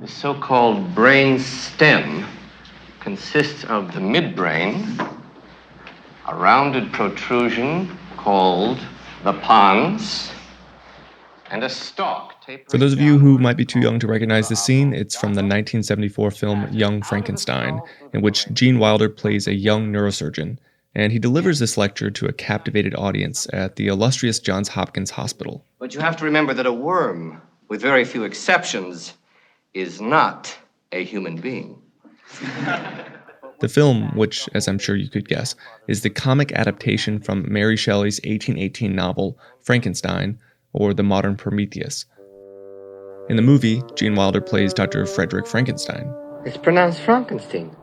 The so-called brain stem consists of the midbrain, a rounded protrusion called the pons, and a stalk. For those of you who might be too young to recognize this scene, it's from the 1974 film Young Frankenstein, in which Gene Wilder plays a young neurosurgeon, and he delivers this lecture to a captivated audience at the illustrious Johns Hopkins Hospital. But you have to remember that a worm, with very few exceptions, is not a human being. The film, which, as I'm sure you could guess, is the comic adaptation from Mary Shelley's 1818 novel, Frankenstein, or The Modern Prometheus. In the movie, Gene Wilder plays Dr. Frederick Frankenstein. It's pronounced Frankenstein.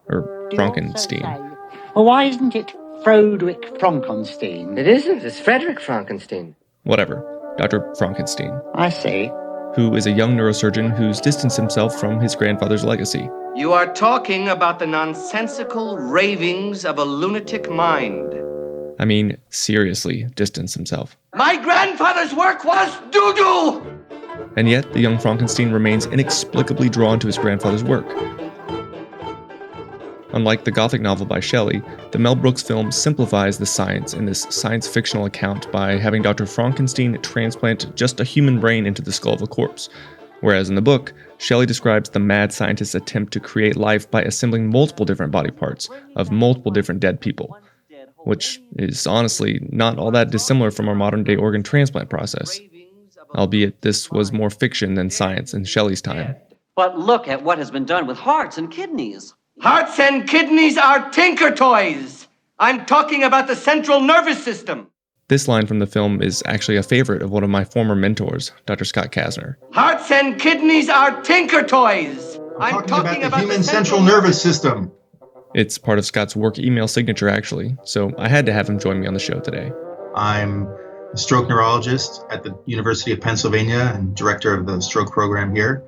Or Frankenstein. Well, why isn't it Frodwick Frankenstein? It isn't. It's Frederick Frankenstein. Whatever. Dr. Frankenstein. I see. Who is a young neurosurgeon who's distanced himself from his grandfather's legacy. You are talking about the nonsensical ravings of a lunatic mind. I mean, seriously, distanced himself. My grandfather's work was doo-doo! And yet, the young Frankenstein remains inexplicably drawn to his grandfather's work. Unlike the Gothic novel by Shelley, the Mel Brooks film simplifies the science in this science-fictional account by having Dr. Frankenstein transplant just a human brain into the skull of a corpse. Whereas in the book, Shelley describes the mad scientist's attempt to create life by assembling multiple different body parts of multiple different dead people, which is honestly not all that dissimilar from our modern-day organ transplant process. Albeit this was more fiction than science in Shelley's time. But look at what has been done with hearts and kidneys. Hearts and kidneys are tinker toys! I'm talking about the central nervous system. This line from the film is actually a favorite of one of my former mentors, Dr. Scott Kasner. Hearts and kidneys are tinker toys! I'm talking about the human central nervous system. It's part of Scott's work email signature, actually, so I had to have him join me on the show today. I'm a stroke neurologist at the University of Pennsylvania and director of the stroke program here.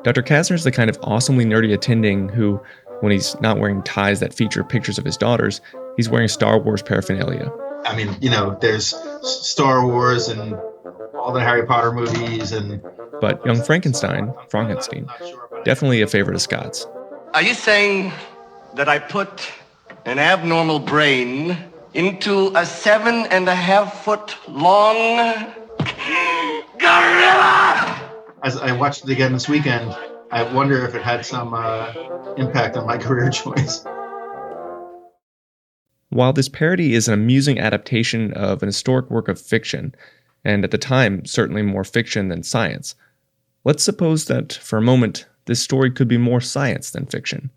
Dr. Kasner is the kind of awesomely nerdy attending who, when he's not wearing ties that feature pictures of his daughters, he's wearing Star Wars paraphernalia. I mean, there's Star Wars and all the Harry Potter movies and... But young Frankenstein, definitely a favorite of Scott's. Are you saying that I put an abnormal brain into a 7.5-foot long gorilla? As I watched it again this weekend, I wonder if it had some impact on my career choice. While this parody is an amusing adaptation of an historic work of fiction, and at the time certainly more fiction than science, let's suppose that, for a moment, this story could be more science than fiction.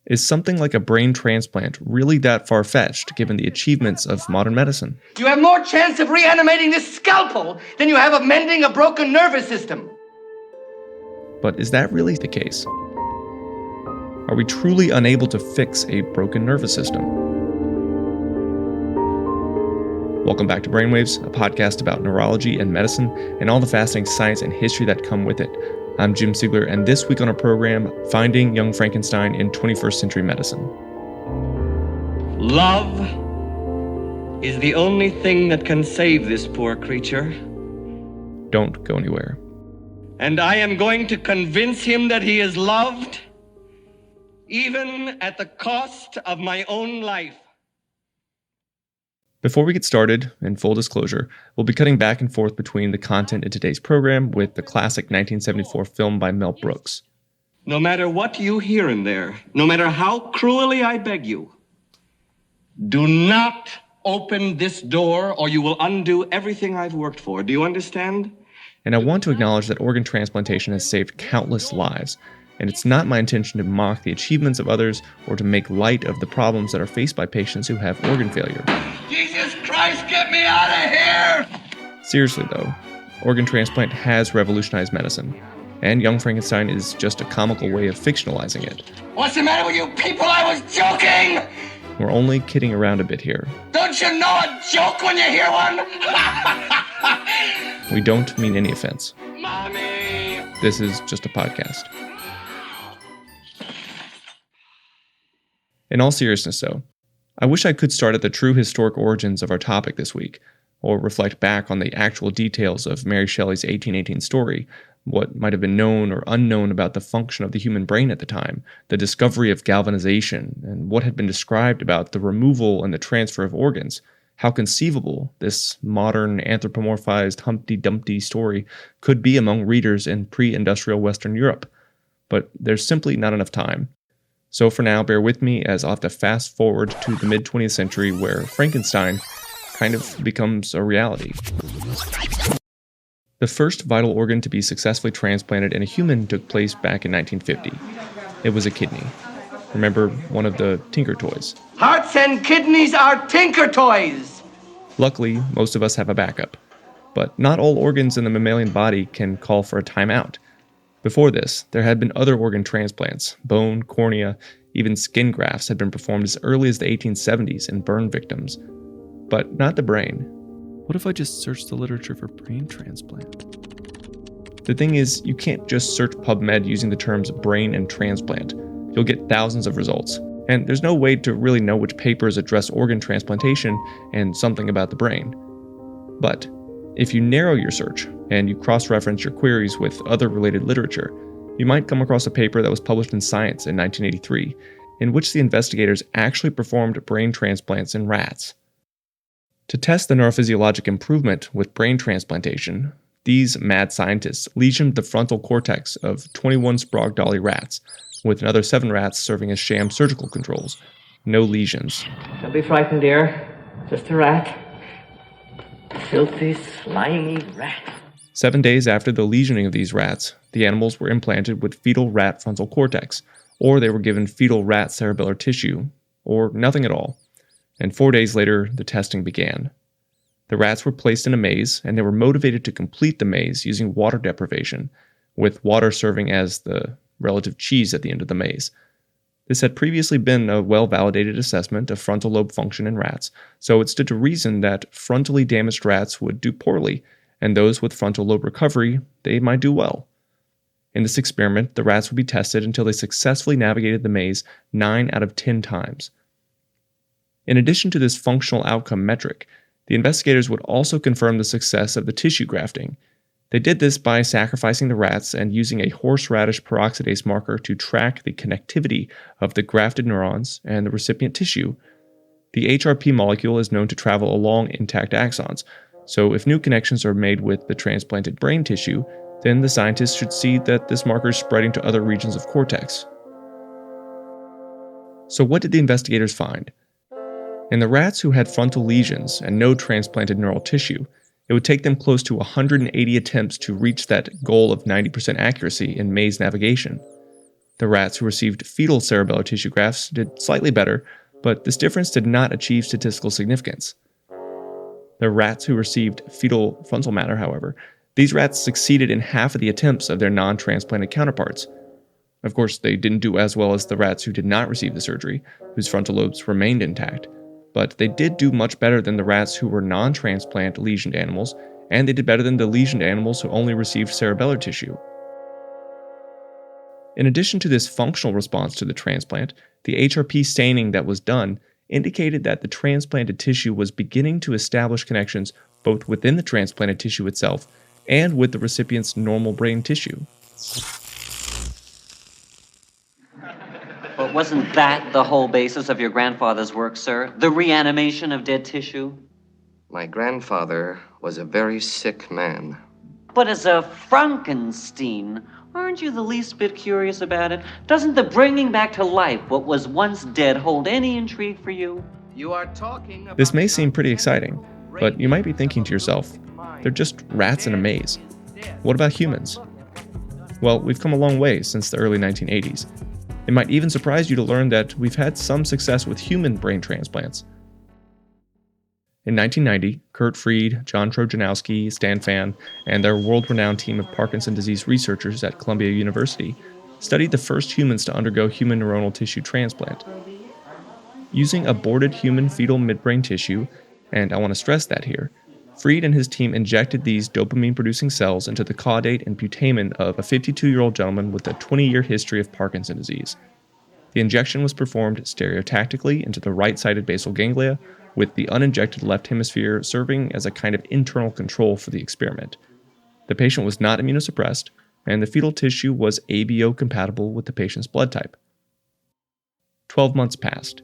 Is something like a brain transplant really that far-fetched, given the achievements of modern medicine? You have more chance of reanimating this scalpel than you have of mending a broken nervous system. But is that really the case? Are we truly unable to fix a broken nervous system? Welcome back to Brainwaves, a podcast about neurology and medicine and all the fascinating science and history that come with it. I'm Jim Siegler, and this week on our program, Finding Young Frankenstein in 21st Century Medicine. Love is the only thing that can save this poor creature. Don't go anywhere. And I am going to convince him that he is loved, even at the cost of my own life. Before we get started, in full disclosure, we'll be cutting back and forth between the content in today's program with the classic 1974 film by Mel Brooks. No matter what you hear in there, no matter how cruelly I beg you, do not open this door or you will undo everything I've worked for. Do you understand? And I want to acknowledge that organ transplantation has saved countless lives, and it's not my intention to mock the achievements of others or to make light of the problems that are faced by patients who have organ failure. Jesus Christ, get me out of here! Seriously though, organ transplant has revolutionized medicine, and Young Frankenstein is just a comical way of fictionalizing it. What's the matter with you people? I was joking! We're only kidding around a bit here. Don't you know a joke when you hear one? We don't mean any offense. Mommy! This is just a podcast. In all seriousness though, I wish I could start at the true historic origins of our topic this week, or reflect back on the actual details of Mary Shelley's 1818 story, what might have been known or unknown about the function of the human brain at the time, the discovery of galvanization, and what had been described about the removal and the transfer of organs, how conceivable this modern anthropomorphized Humpty Dumpty story could be among readers in pre-industrial Western Europe. But there's simply not enough time. So for now, bear with me as I'll have to fast forward to the mid-20th century where Frankenstein kind of becomes a reality. The first vital organ to be successfully transplanted in a human took place back in 1950. It was a kidney. Remember, one of the Tinker Toys. Hearts and kidneys are Tinker Toys! Luckily, most of us have a backup. But not all organs in the mammalian body can call for a timeout. Before this, there had been other organ transplants. Bone, cornea, even skin grafts had been performed as early as the 1870s in burn victims. But not the brain. What if I just search the literature for brain transplant? The thing is, you can't just search PubMed using the terms brain and transplant. You'll get thousands of results, and there's no way to really know which papers address organ transplantation and something about the brain. But if you narrow your search and you cross-reference your queries with other related literature, you might come across a paper that was published in Science in 1983, in which the investigators actually performed brain transplants in rats. To test the neurophysiologic improvement with brain transplantation, these mad scientists lesioned the frontal cortex of 21 Sprague Dolly rats, with another 7 rats serving as sham surgical controls. No lesions. Don't be frightened, dear. Just a rat. Filthy, slimy rat. 7 days after the lesioning of these rats, the animals were implanted with fetal rat frontal cortex, or they were given fetal rat cerebellar tissue, or nothing at all. And 4 days later, the testing began. The rats were placed in a maze, and they were motivated to complete the maze using water deprivation, with water serving as the relative cheese at the end of the maze. This had previously been a well-validated assessment of frontal lobe function in rats, so it stood to reason that frontally damaged rats would do poorly, and those with frontal lobe recovery, they might do well. In this experiment, the rats would be tested until they successfully navigated the maze 9 out of 10 times. In addition to this functional outcome metric, the investigators would also confirm the success of the tissue grafting. They did this by sacrificing the rats and using a horseradish peroxidase marker to track the connectivity of the grafted neurons and the recipient tissue. The HRP molecule is known to travel along intact axons, so if new connections are made with the transplanted brain tissue, then the scientists should see that this marker is spreading to other regions of cortex. So what did the investigators find? In the rats who had frontal lesions and no transplanted neural tissue, it would take them close to 180 attempts to reach that goal of 90% accuracy in maze navigation. The rats who received fetal cerebellar tissue grafts did slightly better, but this difference did not achieve statistical significance. The rats who received fetal frontal matter, however, these rats succeeded in half of the attempts of their non-transplanted counterparts. Of course, they didn't do as well as the rats who did not receive the surgery, whose frontal lobes remained intact. But they did do much better than the rats who were non-transplant lesioned animals, and they did better than the lesioned animals who only received cerebellar tissue. In addition to this functional response to the transplant, the HRP staining that was done indicated that the transplanted tissue was beginning to establish connections both within the transplanted tissue itself and with the recipient's normal brain tissue. But wasn't that the whole basis of your grandfather's work, sir? The reanimation of dead tissue? My grandfather was a very sick man. But as a Frankenstein, aren't you the least bit curious about it? Doesn't the bringing back to life what was once dead hold any intrigue for you? You are talking about... This may seem pretty exciting, but you might be thinking to yourself, they're just rats in a maze. What about humans? Well, we've come a long way since the early 1980s. It might even surprise you to learn that we've had some success with human brain transplants. In 1990, Kurt Fried, John Trojanowski, Stan Fan, and their world-renowned team of Parkinson's disease researchers at Columbia University studied the first humans to undergo human neuronal tissue transplant. Using aborted human fetal midbrain tissue, and I want to stress that here, Fried and his team injected these dopamine-producing cells into the caudate and putamen of a 52-year-old gentleman with a 20-year history of Parkinson's disease. The injection was performed stereotactically into the right-sided basal ganglia, with the uninjected left hemisphere serving as a kind of internal control for the experiment. The patient was not immunosuppressed, and the fetal tissue was ABO compatible with the patient's blood type. 12 months passed.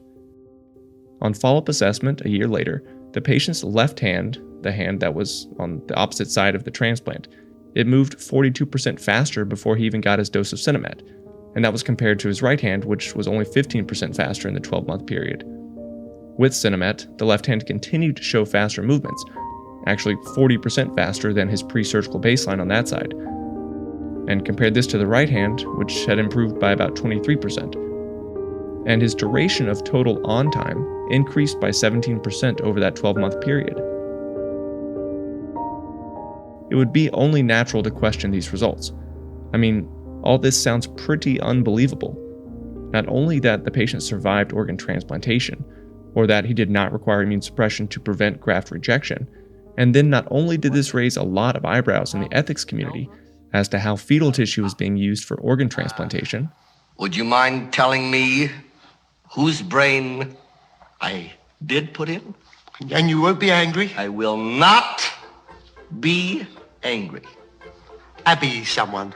On follow-up assessment a year later, the patient's left hand, the hand that was on the opposite side of the transplant, it moved 42% faster before he even got his dose of Sinemet, and that was compared to his right hand, which was only 15% faster in the 12-month period. With Sinemet, the left hand continued to show faster movements, actually 40% faster than his pre-surgical baseline on that side, and compared this to the right hand, which had improved by about 23%. And his duration of total on time increased by 17% over that 12-month period. It would be only natural to question these results. I mean, all this sounds pretty unbelievable. Not only that the patient survived organ transplantation, or that he did not require immune suppression to prevent graft rejection, and then not only did this raise a lot of eyebrows in the ethics community as to how fetal tissue is being used for organ transplantation. Would you mind telling me whose brain I did put in? And you won't be angry? I will not be angry. Abby someone.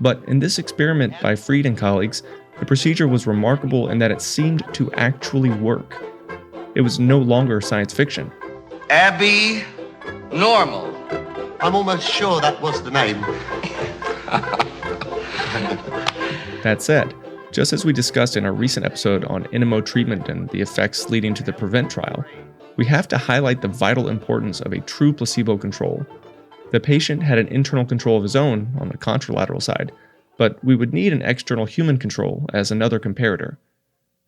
But in this experiment by Fried and colleagues, the procedure was remarkable in that it seemed to actually work. It was no longer science fiction. Abby Normal. I'm almost sure that was the name. That said, just as we discussed in our recent episode on NMO treatment and the effects leading to the PREVENT trial, we have to highlight the vital importance of a true placebo control. The patient had an internal control of his own on the contralateral side, but we would need an external human control as another comparator.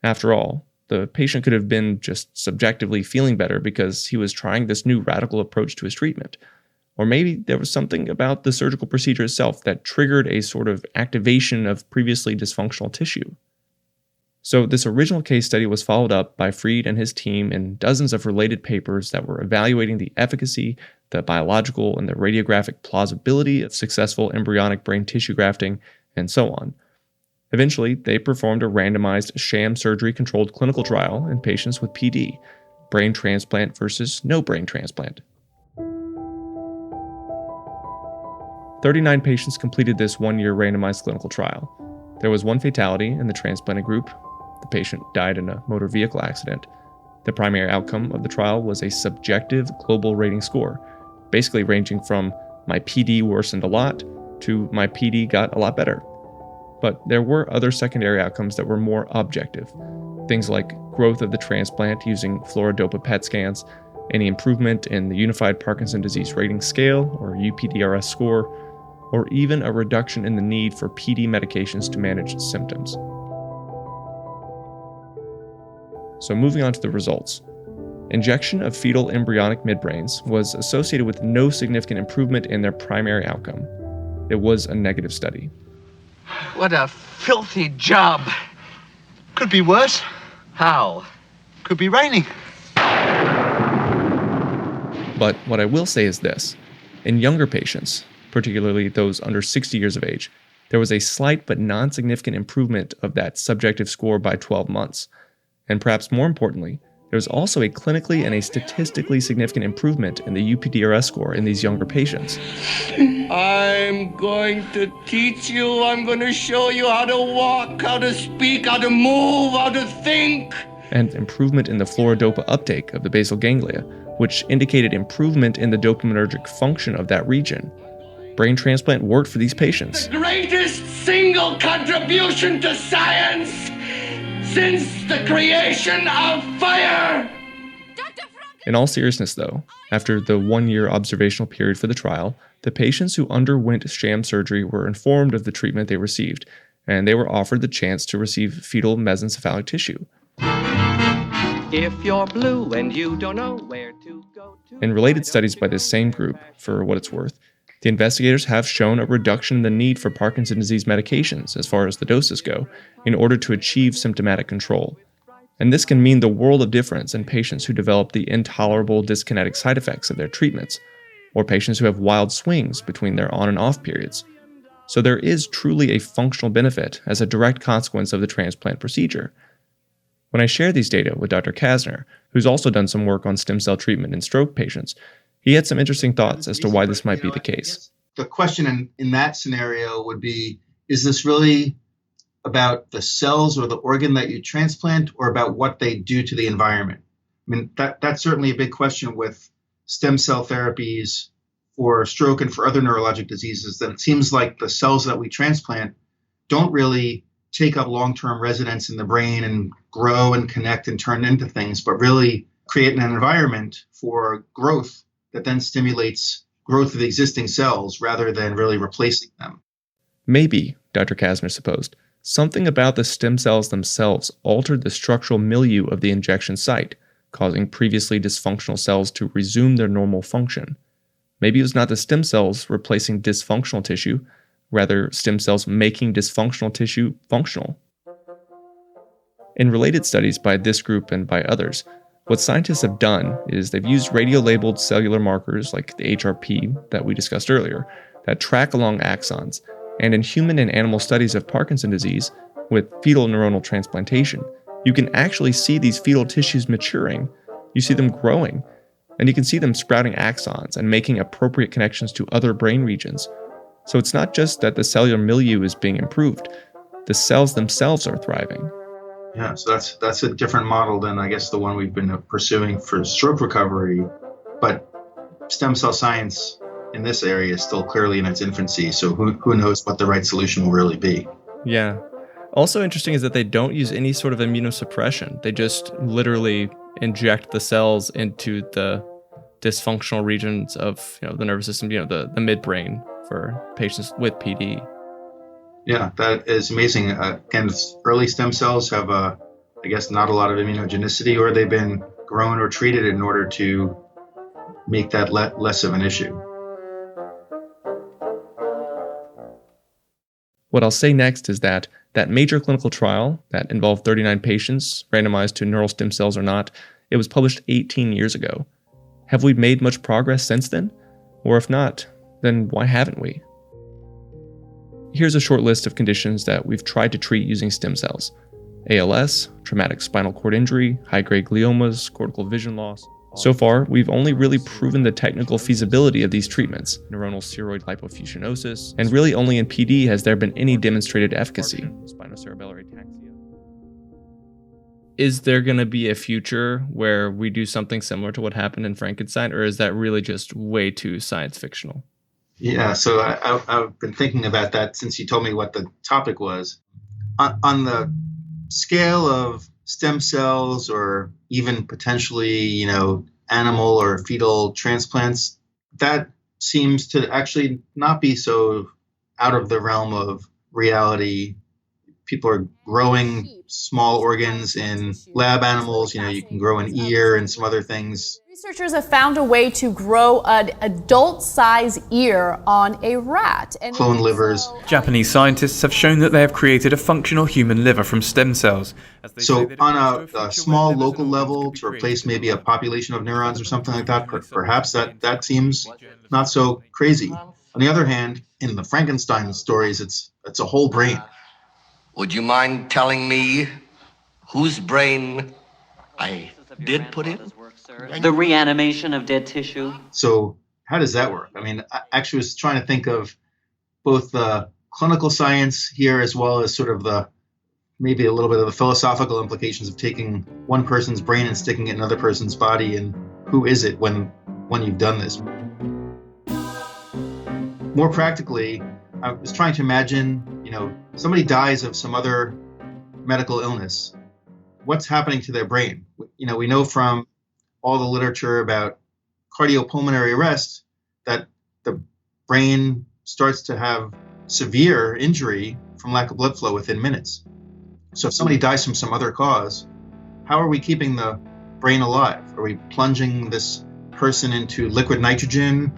After all, the patient could have been just subjectively feeling better because he was trying this new radical approach to his treatment. Or maybe there was something about the surgical procedure itself that triggered a sort of activation of previously dysfunctional tissue. So this original case study was followed up by Fried and his team in dozens of related papers that were evaluating the efficacy, the biological and the radiographic plausibility of successful embryonic brain tissue grafting, and so on. Eventually, they performed a randomized sham surgery-controlled clinical trial in patients with PD, brain transplant versus no brain transplant. 39 patients completed this one-year randomized clinical trial. There was one fatality in the transplanted group. The patient died in a motor vehicle accident. The primary outcome of the trial was a subjective global rating score, basically ranging from my PD worsened a lot to my PD got a lot better. But there were other secondary outcomes that were more objective. Things like growth of the transplant using fluorodopa PET scans, any improvement in the Unified Parkinson Disease Rating Scale, or UPDRS score, or even a reduction in the need for PD medications to manage symptoms. So moving on to the results. Injection of fetal embryonic midbrains was associated with no significant improvement in their primary outcome. It was a negative study. What a filthy job. Could be worse. How? Could be raining. But what I will say is this. In younger patients, particularly those under 60 years of age, there was a slight but non-significant improvement of that subjective score by 12 months. And perhaps more importantly, there was also a clinically and a statistically significant improvement in the UPDRS score in these younger patients. I'm going to teach you. I'm going to show you how to walk, how to speak, how to move, how to think. And improvement in the fluorodopa uptake of the basal ganglia, which indicated improvement in the dopaminergic function of that region. Brain transplant worked for these patients. The greatest single contribution to science since the creation of fire! In all seriousness, though, after the one-year observational period for the trial, the patients who underwent sham surgery were informed of the treatment they received, and they were offered the chance to receive fetal mesencephalic tissue. If you're blue and you don't know where to go to... In related studies by this same group, for what it's worth, the investigators have shown a reduction in the need for Parkinson's disease medications as far as the doses go, in order to achieve symptomatic control. And this can mean the world of difference in patients who develop the intolerable dyskinetic side effects of their treatments, or patients who have wild swings between their on and off periods. So there is truly a functional benefit as a direct consequence of the transplant procedure. When I share these data with Dr. Kasner, who's also done some work on stem cell treatment in stroke patients, he had some interesting thoughts as to why this might be the case. the question in that scenario would be, is this really about the cells or the organ that you transplant, or about what they do to the environment? I mean, that's certainly a big question with stem cell therapies for stroke and for other neurologic diseases, that it seems like the cells that we transplant don't really take up long-term residence in the brain and grow and connect and turn into things, but really create an environment for growth that then stimulates growth of the existing cells rather than really replacing them. Maybe, Dr. Kasmer supposed, something about the stem cells themselves altered the structural milieu of the injection site, causing previously dysfunctional cells to resume their normal function. Maybe it was not the stem cells replacing dysfunctional tissue, rather stem cells making dysfunctional tissue functional. In related studies by this group and by others, what scientists have done is they've used radio-labeled cellular markers like the HRP that we discussed earlier that track along axons, and in human and animal studies of Parkinson's disease with fetal neuronal transplantation, you can actually see these fetal tissues maturing. You see them growing, and you can see them sprouting axons and making appropriate connections to other brain regions. So it's not just that the cellular milieu is being improved, the cells themselves are thriving. Yeah, so that's a different model than, I guess, the one we've been pursuing for stroke recovery. But stem cell science in this area is still clearly in its infancy, so who knows what the right solution will really be. Yeah. Also interesting is that they don't use any sort of immunosuppression. They just literally inject the cells into the dysfunctional regions of the nervous system, the midbrain for patients with PD. Yeah, that is amazing. Again, early stem cells have, I guess, not a lot of immunogenicity, or they've been grown or treated in order to make that less of an issue. What I'll say next is that major clinical trial that involved 39 patients randomized to neural stem cells or not, it was published 18 years ago. Have we made much progress since then? Or if not, then why haven't we? Here's a short list of conditions that we've tried to treat using stem cells: ALS, traumatic spinal cord injury, high-grade gliomas, cortical vision loss. So far, we've only really proven the technical feasibility of these treatments, neuronal ceroid lipofuscinosis, and really only in PD has there been any demonstrated efficacy. Spinocerebellar ataxia. Is there going to be a future where we do something similar to what happened in Frankenstein, or is that really just way too science fictional? Yeah, so I've been thinking about that since you told me what the topic was. On the scale of stem cells, or even potentially, animal or fetal transplants, that seems to actually not be so out of the realm of reality. People are growing small organs in lab animals. You can grow an ear and some other things. Researchers have found a way to grow an adult-size ear on a rat. And clone livers. Japanese scientists have shown that they have created a functional human liver from stem cells. So on a small local level, to replace maybe a population of neurons or something like that, perhaps that seems not so crazy. On the other hand, in the Frankenstein stories, it's a whole brain. Would you mind telling me whose brain I did put in? The reanimation of dead tissue. So how does that work? I mean, I actually was trying to think of both the clinical science here as well as sort of maybe a little bit of the philosophical implications of taking one person's brain and sticking it in another person's body, and who is it when you've done this? More practically, I was trying to imagine, somebody dies of some other medical illness. What's happening to their brain? We know from all the literature about cardiopulmonary arrest that the brain starts to have severe injury from lack of blood flow within minutes. So if somebody dies from some other cause, how are we keeping the brain alive? Are we plunging this person into liquid nitrogen?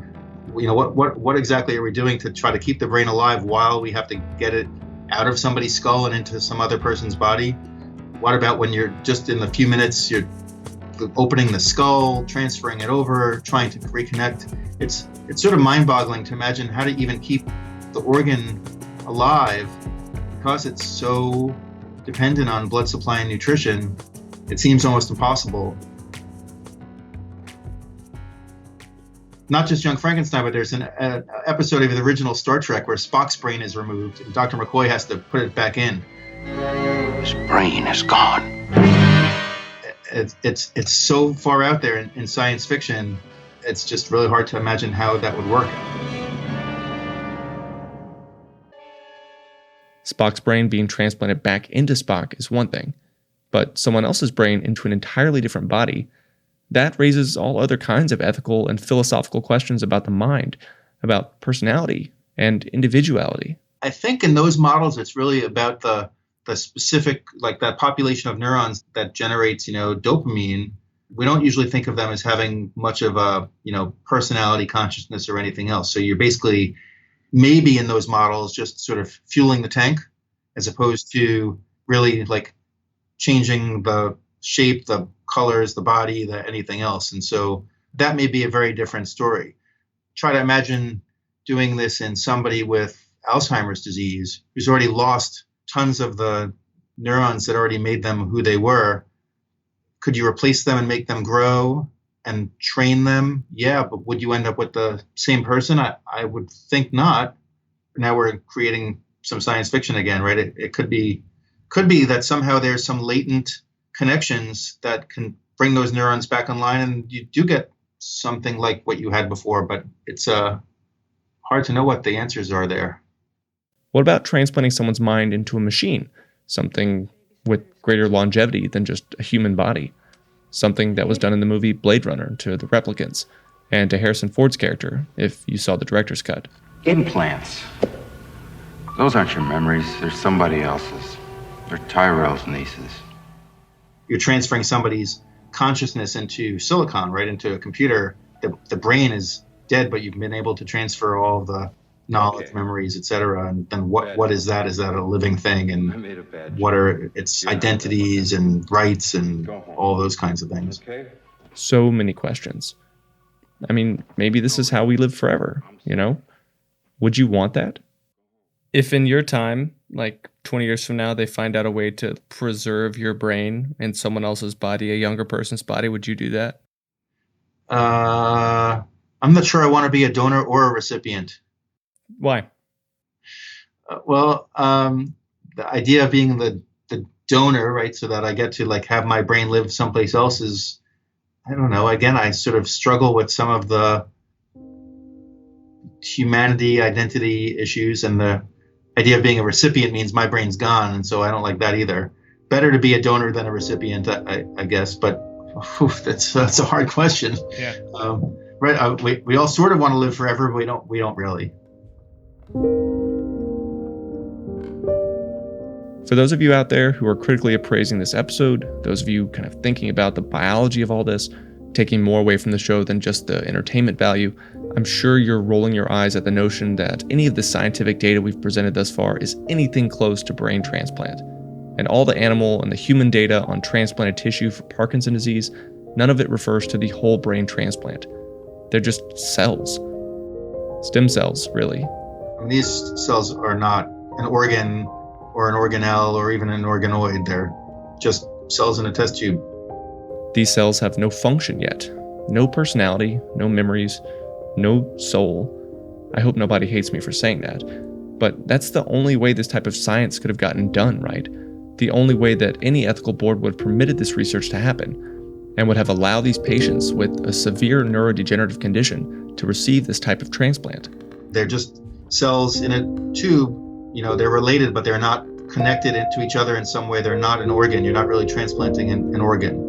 What exactly are we doing to try to keep the brain alive while we have to get it out of somebody's skull and into some other person's body? What about when you're just in the few minutes, you're opening the skull, transferring it over, trying to reconnect? It's sort of mind-boggling to imagine how to even keep the organ alive because it's so dependent on blood supply and nutrition. It seems almost impossible. not just Young Frankenstein, but there's an episode of the original Star Trek where Spock's brain is removed and Dr. McCoy has to put it back in. His brain is gone. It's so far out there in science fiction, it's just really hard to imagine how that would work. Spock's brain being transplanted back into Spock is one thing, but someone else's brain into an entirely different body, that raises all other kinds of ethical and philosophical questions about the mind, about personality and individuality. I think in those models, it's really about the specific, like that population of neurons that generates, dopamine. We don't usually think of them as having much of a, personality, consciousness, or anything else. So you're basically maybe in those models just sort of fueling the tank as opposed to really like changing the shape, the colors, the body, anything else. And so that may be a very different story. Try to imagine doing this in somebody with Alzheimer's disease who's already lost tons of the neurons that already made them who they were. Could you replace them and make them grow and train them? Yeah, but would you end up with the same person? I would think not. Now we're creating some science fiction again, right? It could be that somehow there's some latent connections that can bring those neurons back online and you do get something like what you had before, but it's hard to know what the answers are there. What about transplanting someone's mind into a machine? Something with greater longevity than just a human body. Something that was done in the movie Blade Runner to the replicants, and to Harrison Ford's character, if you saw the director's cut. Implants. Those aren't your memories. They're somebody else's. They're Tyrell's nieces. You're transferring somebody's consciousness into silicon, right, into a computer. The brain is dead, but you've been able to transfer all the knowledge, memories, etc. And then what is that? Is that a living thing? And what are its identities and rights and all those kinds of things? So many questions. I mean, maybe this is how we live forever, Would you want that? If in your time, like 20 years from now, they find out a way to preserve your brain in someone else's body, a younger person's body, would you do that? I'm not sure I want to be a donor or a recipient. Why? The idea of being the donor, right, so that I get to like have my brain live someplace else is, I don't know. Again, I sort of struggle with some of the humanity, identity issues, and the idea of being a recipient means my brain's gone, and so I don't like that either. Better to be a donor than a recipient, I guess, but that's a hard question. Yeah. Right. We all sort of want to live forever, but we don't really. For those of you out there who are critically appraising this episode, those of you kind of thinking about the biology of all this, taking more away from the show than just the entertainment value, I'm sure you're rolling your eyes at the notion that any of the scientific data we've presented thus far is anything close to brain transplant. And all the animal and the human data on transplanted tissue for Parkinson's disease, none of it refers to the whole brain transplant. They're just cells. Stem cells, really. These cells are not an organ or an organelle or even an organoid. They're just cells in a test tube. These cells have no function yet. No personality, no memories, no soul. I hope nobody hates me for saying that. But that's the only way this type of science could have gotten done, right? The only way that any ethical board would have permitted this research to happen, and would have allowed these patients with a severe neurodegenerative condition to receive this type of transplant. They're just cells in a tube. They're related, but they're not connected to each other in some way. They're not an organ. You're not really transplanting an organ.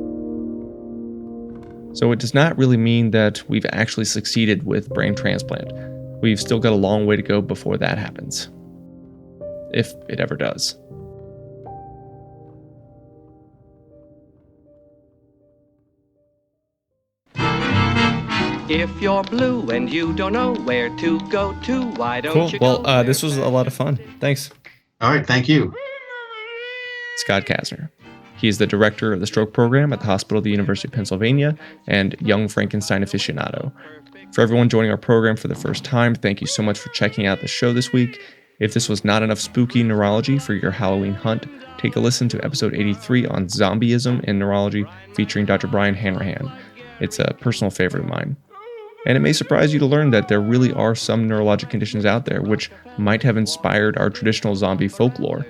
So it does not really mean that we've actually succeeded with brain transplant. We've still got a long way to go before that happens. If it ever does. If you're blue and you don't know where to go to, why don't you go? Well, this was a lot of fun. Thanks. All right, thank you. Scott Kasner. He is the director of the stroke program at the Hospital of the University of Pennsylvania and Young Frankenstein aficionado. For everyone joining our program for the first time, thank you so much for checking out the show this week. If this was not enough spooky neurology for your Halloween hunt, take a listen to episode 83 on zombieism in neurology featuring Dr. Brian Hanrahan. It's a personal favorite of mine. And it may surprise you to learn that there really are some neurologic conditions out there which might have inspired our traditional zombie folklore,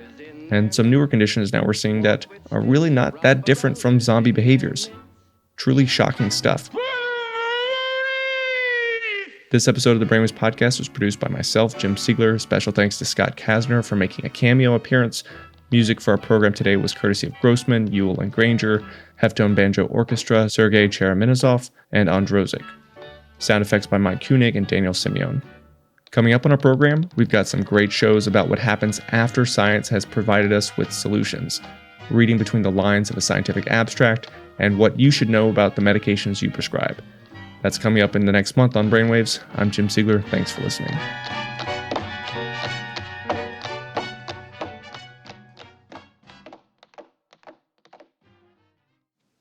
and some newer conditions now we're seeing that are really not that different from zombie behaviors. Truly shocking stuff. This episode of the Brainwaves Podcast was produced by myself, Jim Siegler. Special thanks to Scott Kasner for making a cameo appearance. Music for our program today was courtesy of Grossman, Ewell and Granger, Heftone Banjo Orchestra, Sergei Chereminozov, and Androzik. Sound effects by Mike Koenig and Daniel Simeon. Coming up on our program, we've got some great shows about what happens after science has provided us with solutions, reading between the lines of a scientific abstract, and what you should know about the medications you prescribe. That's coming up in the next month on Brainwaves. I'm Jim Siegler. Thanks for listening.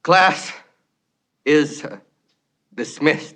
Class is dismissed.